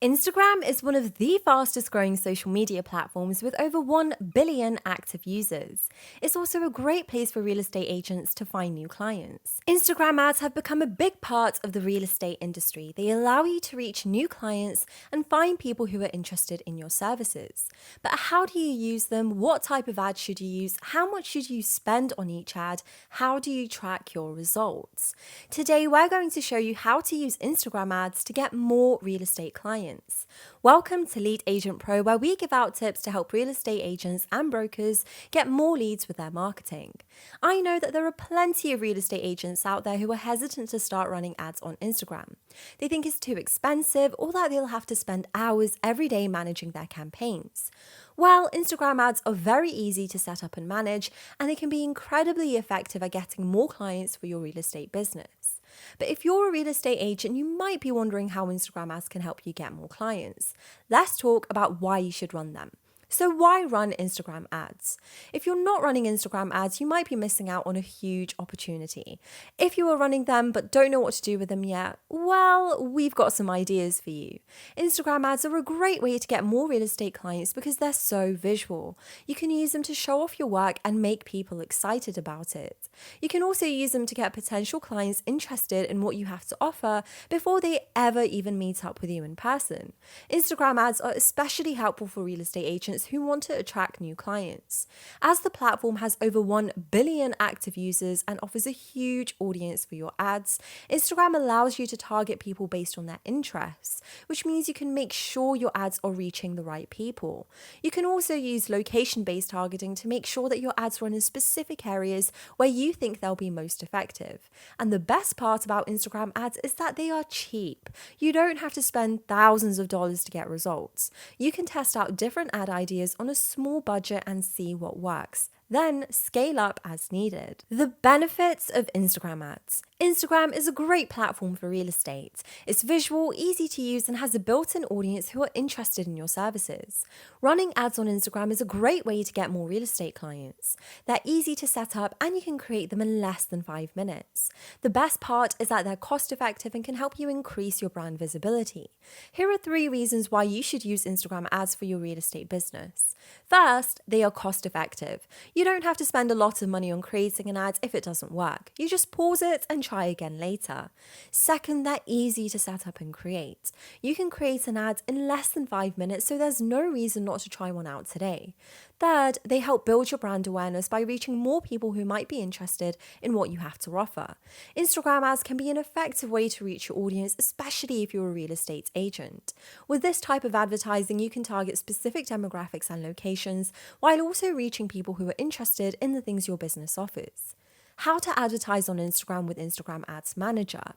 Instagram is one of the fastest growing social media platforms with over 1 billion active users. It's also a great place for real estate agents to find new clients. Instagram ads have become a big part of the real estate industry. They allow you to reach new clients and find people who are interested in your services. But how do you use them? What type of ads should you use? How much should you spend on each ad? How do you track your results? Today, we're going to show you how to use Instagram ads to get more real estate clients. Welcome to Lead Agent Pro, where we give out tips to help real estate agents and brokers get more leads with their marketing. I know that there are plenty of real estate agents out there who are hesitant to start running ads on Instagram. They think it's too expensive or that they'll have to spend hours every day managing their campaigns. Well, Instagram ads are very easy to set up and manage, and they can be incredibly effective at getting more clients for your real estate business. But if you're a real estate agent, you might be wondering how Instagram ads can help you get more clients. Let's talk about why you should run them. So why run Instagram ads? If you're not running Instagram ads, you might be missing out on a huge opportunity. If you are running them but don't know what to do with them yet, well, we've got some ideas for you. Instagram ads are a great way to get more real estate clients because they're so visual. You can use them to show off your work and make people excited about it. You can also use them to get potential clients interested in what you have to offer before they ever even meet up with you in person. Instagram ads are especially helpful for real estate agents who want to attract new clients. As the platform has over 1 billion active users and offers a huge audience for your ads, Instagram allows you to target people based on their interests, which means you can make sure your ads are reaching the right people. You can also use location-based targeting to make sure that your ads run in specific areas where you think they'll be most effective. And the best part about Instagram ads is that they are cheap. You don't have to spend thousands of dollars to get results. You can test out different ad ideas on a small budget and see what works. Then scale up as needed. The benefits of Instagram ads. Instagram is a great platform for real estate. It's visual, easy to use, and has a built-in audience who are interested in your services. Running ads on Instagram is a great way to get more real estate clients. They're easy to set up and you can create them in less than 5 minutes. The best part is that they're cost-effective and can help you increase your brand visibility. Here are 3 reasons why you should use Instagram ads for your real estate business. First, they are cost-effective. You don't have to spend a lot of money on creating an ad if it doesn't work. You just pause it and try again later. Second, they're easy to set up and create. You can create an ad in less than 5 minutes, so there's no reason not to try one out today. Third, they help build your brand awareness by reaching more people who might be interested in what you have to offer. Instagram ads can be an effective way to reach your audience, especially if you're a real estate agent. With this type of advertising, you can target specific demographics and locations while also reaching people who are interested in the things your business offers. How to advertise on Instagram with Instagram Ads Manager.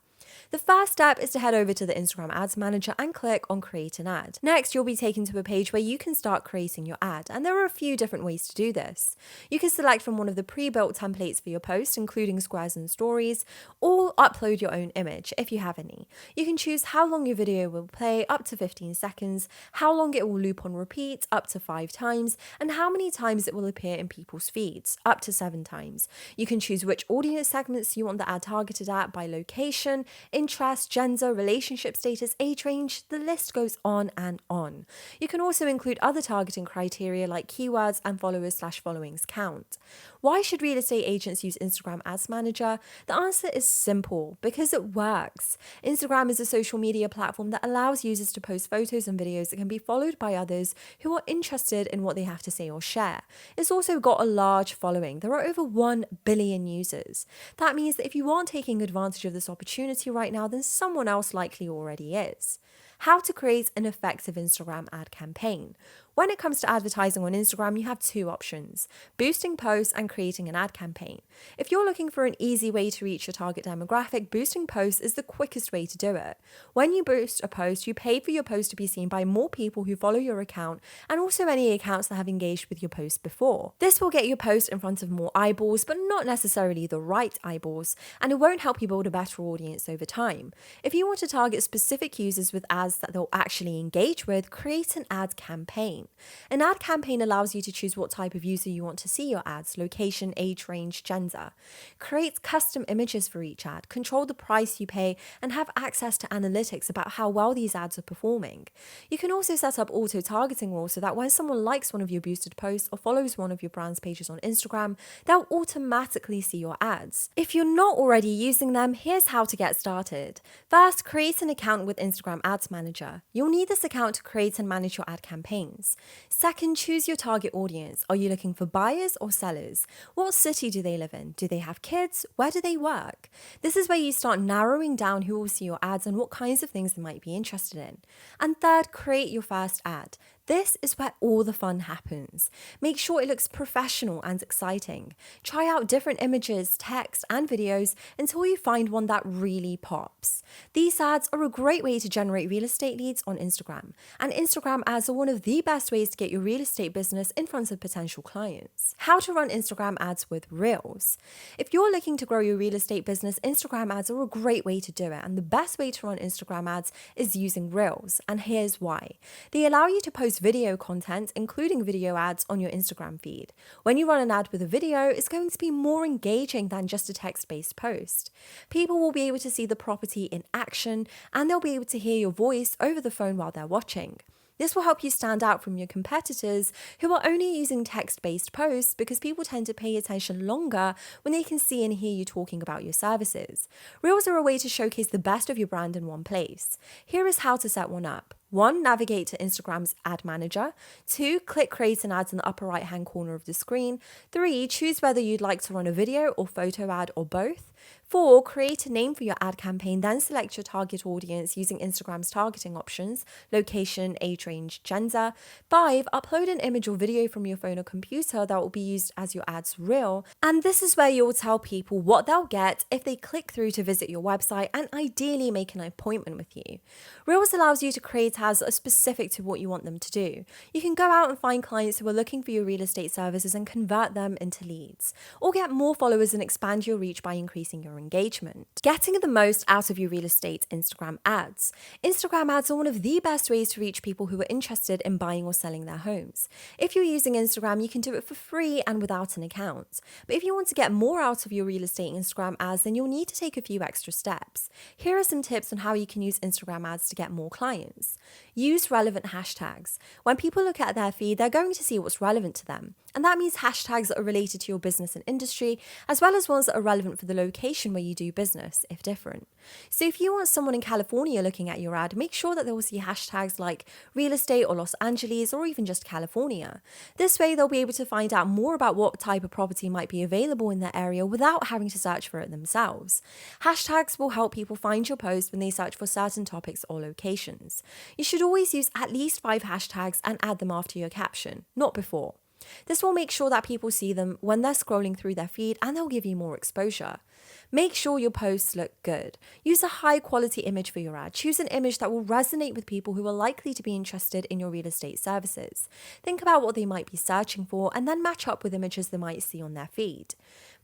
The first step is to head over to the Instagram Ads Manager and click on Create an Ad. Next, you'll be taken to a page where you can start creating your ad, and there are a few different ways to do this. You can select from one of the pre-built templates for your post, including squares and stories, or upload your own image if you have any. You can choose how long your video will play, up to 15 seconds, how long it will loop on repeat, up to 5 times, and how many times it will appear in people's feeds, up to 7 times. You can choose which audience segments you want the ad targeted at by location, interest, gender, relationship status, age range, the list goes on and on. You can also include other targeting criteria like keywords and followers/followings count. Why should real estate agents use Instagram Ads Manager? The answer is simple, because it works. Instagram is a social media platform that allows users to post photos and videos that can be followed by others who are interested in what they have to say or share. It's also got a large following. There are over 1 billion users. That means that if you aren't taking advantage of this opportunity right now, then someone else likely already is. How to create an effective Instagram ad campaign. When it comes to advertising on Instagram, you have 2 options: boosting posts and creating an ad campaign. If you're looking for an easy way to reach your target demographic, boosting posts is the quickest way to do it. When you boost a post, you pay for your post to be seen by more people who follow your account and also any accounts that have engaged with your post before. This will get your post in front of more eyeballs, but not necessarily the right eyeballs, and it won't help you build a better audience over time. If you want to target specific users with ads that they'll actually engage with, create an ad campaign. campaign. An ad campaign allows you to choose what type of user you want to see your ads, location, age range, gender. Create custom images for each ad, control the price you pay, and have access to analytics about how well these ads are performing. You can also set up auto-targeting rules so that when someone likes one of your boosted posts or follows one of your brand's pages on Instagram, they'll automatically see your ads. If you're not already using them, here's how to get started. First, create an account with Instagram Ads Manager. You'll need this account to create and manage your ad campaigns. Second, choose your target audience. Are you looking for buyers or sellers? What city do they live in? Do they have kids? Where do they work? This is where you start narrowing down who will see your ads and what kinds of things they might be interested in. And third, create your first ad. This is where all the fun happens. Make sure it looks professional and exciting. Try out different images, text, and videos until you find one that really pops. These ads are a great way to generate real estate leads on Instagram, and Instagram ads are one of the best ways to get your real estate business in front of potential clients. How to run Instagram ads with Reels. If you're looking to grow your real estate business, Instagram ads are a great way to do it, and the best way to run Instagram ads is using Reels, and here's why. They allow you to post video content, including video ads, on your Instagram feed. When you run an ad with a video, it's going to be more engaging than just a text-based post. People will be able to see the property in action, and they'll be able to hear your voice over the phone while they're watching. This will help you stand out from your competitors who are only using text-based posts because people tend to pay attention longer when they can see and hear you talking about your services. Reels are a way to showcase the best of your brand in one place. Here is how to set one up. 1. Navigate to Instagram's ad manager. 2. Click create an ad in the upper right hand corner of the screen. 3. Choose whether you'd like to run a video or photo ad or both. 4. Create a name for your ad campaign, then select your target audience using Instagram's targeting options, location, age range, gender. 5. Upload an image or video from your phone or computer that will be used as your ad's reel. And this is where you'll tell people what they'll get if they click through to visit your website and ideally make an appointment with you. Reels allows you to create ads that are specific to what you want them to do. You can go out and find clients who are looking for your real estate services and convert them into leads, or get more followers and expand your reach by increasing your engagement. Getting the most out of your real estate Instagram ads. Instagram ads are one of the best ways to reach people who are interested in buying or selling their homes. If you're using Instagram, you can do it for free and without an account. But if you want to get more out of your real estate Instagram ads, then you'll need to take a few extra steps. Here are some tips on how you can use Instagram ads to get more clients. Use relevant hashtags. When people look at their feed, they're going to see what's relevant to them. And that means hashtags that are related to your business and industry, as well as ones that are relevant for the location where you do business, if different. So if you want someone in California looking at your ad, make sure that they will see hashtags like real estate or Los Angeles or even just California. This way, they'll be able to find out more about what type of property might be available in their area without having to search for it themselves. Hashtags will help people find your post when they search for certain topics or locations. You should always use at least 5 hashtags and add them after your caption, not before. This will make sure that people see them when they're scrolling through their feed, and they'll give you more exposure. Make sure your posts look good. Use a high quality image for your ad. Choose an image that will resonate with people who are likely to be interested in your real estate services. Think about what they might be searching for and then match up with images they might see on their feed.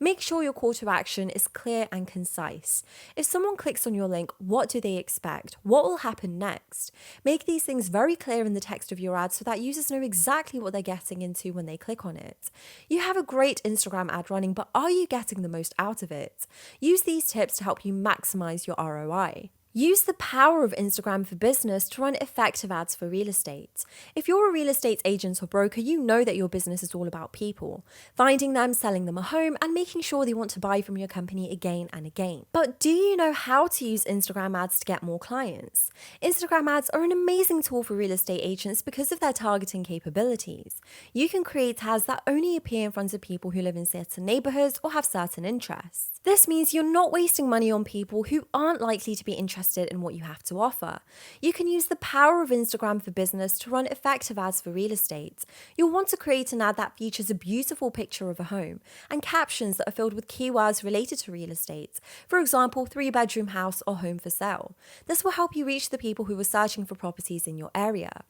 Make sure your call to action is clear and concise. If someone clicks on your link, what do they expect? What will happen next? Make these things very clear in the text of your ad so that users know exactly what they're getting into when they click on it. You have a great Instagram ad running, but are you getting the most out of it? Use these tips to help you maximize your ROI. Use the power of Instagram for business to run effective ads for real estate. If you're a real estate agent or broker, you know that your business is all about people, finding them, selling them a home, and making sure they want to buy from your company again and again. But do you know how to use Instagram ads to get more clients? Instagram ads are an amazing tool for real estate agents because of their targeting capabilities. You can create ads that only appear in front of people who live in certain neighborhoods or have certain interests. This means you're not wasting money on people who aren't likely to be interested in what you have to offer. You can use the power of Instagram for business to run effective ads for real estate. You'll want to create an ad that features a beautiful picture of a home and captions that are filled with keywords related to real estate. For example, 3-bedroom house or home for sale. This will help you reach the people who are searching for properties in your area.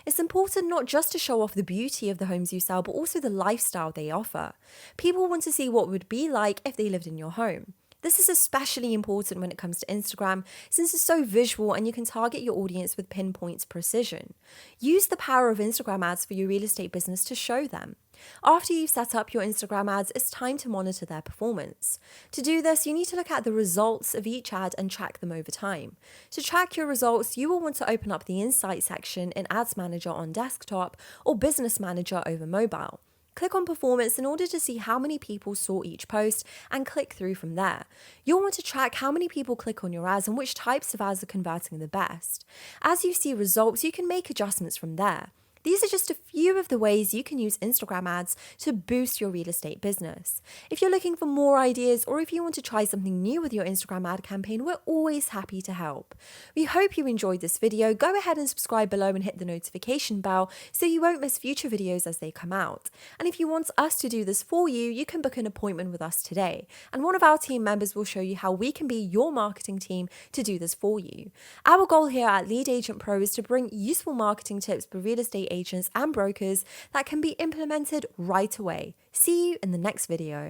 It's important not just to show off the beauty of the homes you sell, but also the lifestyle they offer. People want to see what it would be like if they lived in your home. This is especially important when it comes to Instagram since it's so visual and you can target your audience with pinpoint precision. Use the power of Instagram ads for your real estate business to show them. After you've set up your Instagram ads, it's time to monitor their performance. To do this, you need to look at the results of each ad and track them over time. To track your results, you will want to open up the Insight section in Ads Manager on desktop or Business Manager over mobile. Click on Performance in order to see how many people saw each post and click through from there. You'll want to track how many people click on your ads and which types of ads are converting the best. As you see results, you can make adjustments from there. These are just a few of the ways you can use Instagram ads to boost your real estate business. If you're looking for more ideas or if you want to try something new with your Instagram ad campaign, we're always happy to help. We hope you enjoyed this video. Go ahead and subscribe below and hit the notification bell so you won't miss future videos as they come out. And if you want us to do this for you, you can book an appointment with us today. And one of our team members will show you how we can be your marketing team to do this for you. Our goal here at Lead Agent Pro is to bring useful marketing tips for real estate agents and brokers that can be implemented right away. See you in the next video.